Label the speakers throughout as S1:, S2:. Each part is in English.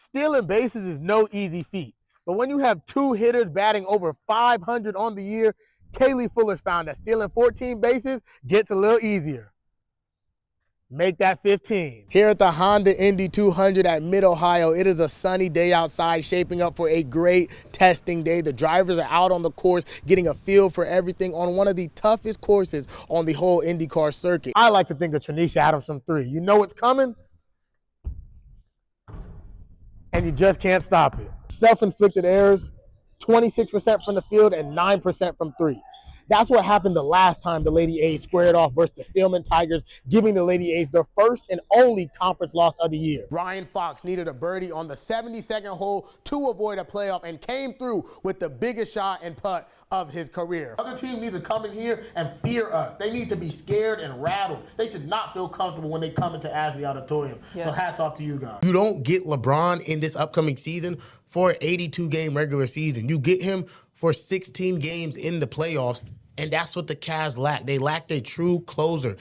S1: Stealing bases is no easy feat. But when you have two hitters batting over 500 on the year, Kaylee Fuller's found that stealing 14 bases gets a little easier. Make that 15. Here at the Honda Indy 200 at Mid-Ohio, it is a sunny day outside, shaping up for a great testing day. The drivers are out on the course, getting a feel for everything on one of the toughest courses on the whole IndyCar circuit. I like to think of Tranisha Adams from 3. You know what's coming, and you just can't stop it. Self-inflicted errors, 26% from the field and 9% from 3. That's what happened the last time the Lady A's squared off versus the Stillman Tigers, giving the Lady A's their first and only conference loss of the year. Brian Fox needed a birdie on the 72nd hole to avoid a playoff and came through with the biggest shot and putt of his career. Other teams need to come in here and fear us. They need to be scared and rattled. They should not feel comfortable when they come into Ashley Auditorium. Yeah. So hats off to you guys. You don't get LeBron in this upcoming season for an 82-game regular season. You get him for 16 games in the playoffs, and that's what the Cavs lack. They lacked a true closer.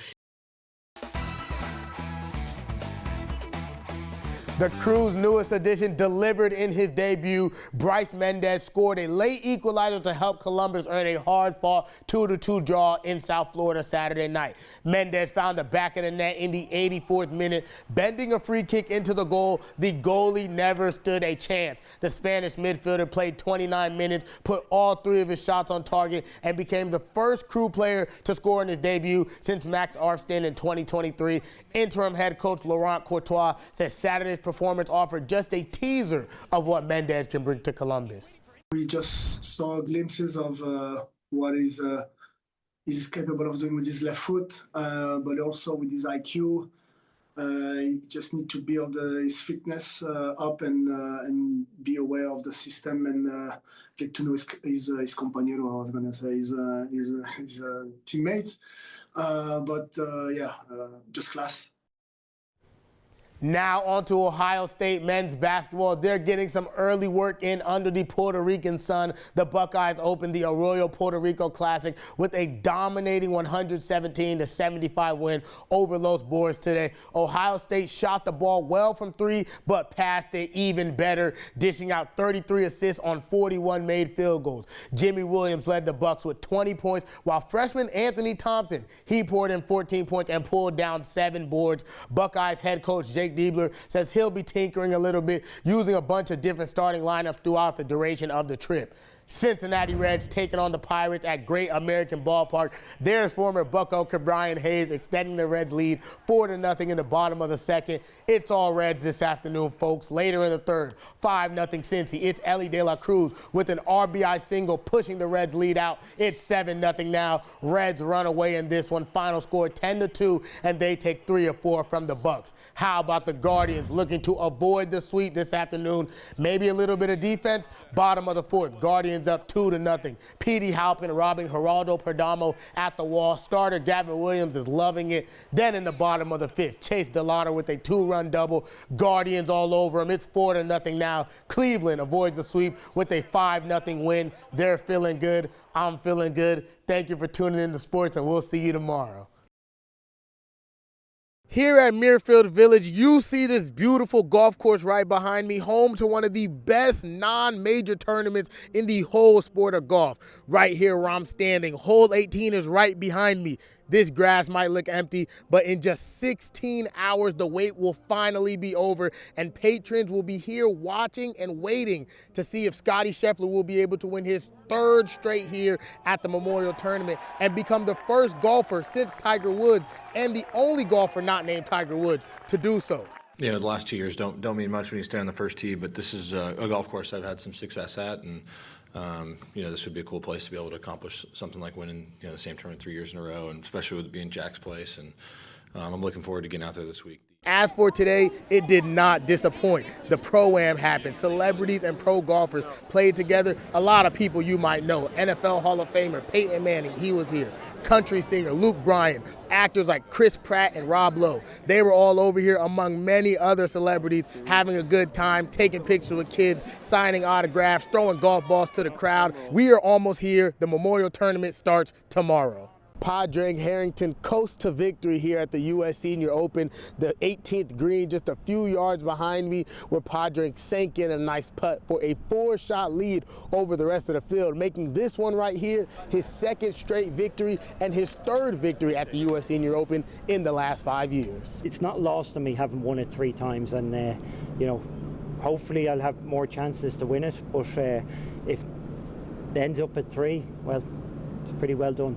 S1: The Crew's newest addition delivered in his debut. Bryce Mendez scored a late equalizer to help Columbus earn a hard-fought 2-2 draw in South Florida Saturday night. Mendez found the back of the net in the 84th minute, bending a free kick into the goal. The goalie never stood a chance. The Spanish midfielder played 29 minutes, put all 3 of his shots on target, and became the first Crew player to score in his debut since Max Arfsten in 2023. Interim head coach Laurent Courtois says Saturday's performance offered just a teaser of what Mendez can bring to Columbus.
S2: We just saw glimpses of what he's capable of doing with his left foot, but also with his IQ. He just need to build his fitness up and be aware of the system and get to know his compañero. I was gonna say his teammates, just class.
S1: Now on to Ohio State men's basketball. They're getting some early work in under the Puerto Rican sun. The Buckeyes opened the Arroyo Puerto Rico Classic with a dominating 117-75 win over Los Boers today. Ohio State shot the ball well from 3, but passed it even better, dishing out 33 assists on 41 made field goals. Jimmy Williams led the Bucks with 20 points, while freshman Anthony Thompson, he poured in 14 points and pulled down 7 boards. Buckeyes head coach Jake Diebler says he'll be tinkering a little bit, using a bunch of different starting lineups throughout the duration of the trip. Cincinnati Reds taking on the Pirates at Great American Ballpark. There's former Bucko Brian Hayes extending the Reds lead 4-0 in the bottom of the second. It's all Reds this afternoon, folks. Later in the third, 5-0 Cincy. It's Ellie De La Cruz with an RBI single pushing the Reds lead out. It's 7-0 now. Reds run away in this one. Final score 10-2, and they take 3 or 4 from the Bucks. How about the Guardians looking to avoid the sweep this afternoon? Maybe a little bit of defense. Bottom of the fourth, Guardians up 2-0. Petey Halpin robbing Geraldo Perdomo at the wall. Starter Gavin Williams is loving it. Then in the bottom of the fifth, Chase DeLauder with a 2-run double. Guardians all over him. It's 4-0 now. Cleveland avoids the sweep with a 5-0 win. They're feeling good. I'm feeling good. Thank you for tuning in to sports, and we'll see you tomorrow. Here at Muirfield Village, you see this beautiful golf course right behind me, home to one of the best non-major tournaments in the whole sport of golf. Right here where I'm standing, hole 18 is right behind me. This grass might look empty, but in just 16 hours, the wait will finally be over, and patrons will be here watching and waiting to see if Scottie Scheffler will be able to win his 3rd straight here at the Memorial Tournament and become the first golfer since Tiger Woods and the only golfer not named Tiger Woods to do so.
S3: You know, the last 2 years don't mean much when you stand on the first tee, but this is a golf course I've had some success at, and you know, this would be a cool place to be able to accomplish something like winning, you know, the same tournament 3 years in a row, and especially with it being Jack's place. And I'm looking forward to getting out there this week.
S1: As for today, it did not disappoint. The Pro-Am happened. Celebrities and pro golfers played together. A lot of people you might know. NFL Hall of Famer Peyton Manning, he was here. Country singer Luke Bryan, actors like Chris Pratt and Rob Lowe. They were all over here among many other celebrities, having a good time, taking pictures with kids, signing autographs, throwing golf balls to the crowd. We are almost here. The Memorial Tournament starts tomorrow. Padraig Harrington coast to victory here at the U.S. Senior Open. The 18th green just a few yards behind me, where Padraig sank in a nice putt for a 4-shot lead over the rest of the field, making this one right here his second straight victory and his third victory at the U.S. Senior Open in the last 5 years.
S4: It's not lost on me having won it 3 times, and you know, hopefully I'll have more chances to win it, but if it ends up at 3, well, it's pretty well done.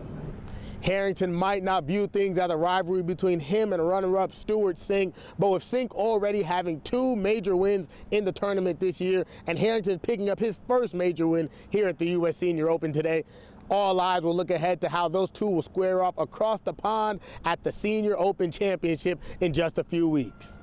S1: Harrington might not view things as a rivalry between him and runner-up Stuart Sink, but with Sink already having 2 major wins in the tournament this year and Harrington picking up his first major win here at the U.S. Senior Open today, all eyes will look ahead to how those two will square off across the pond at the Senior Open Championship in just a few weeks.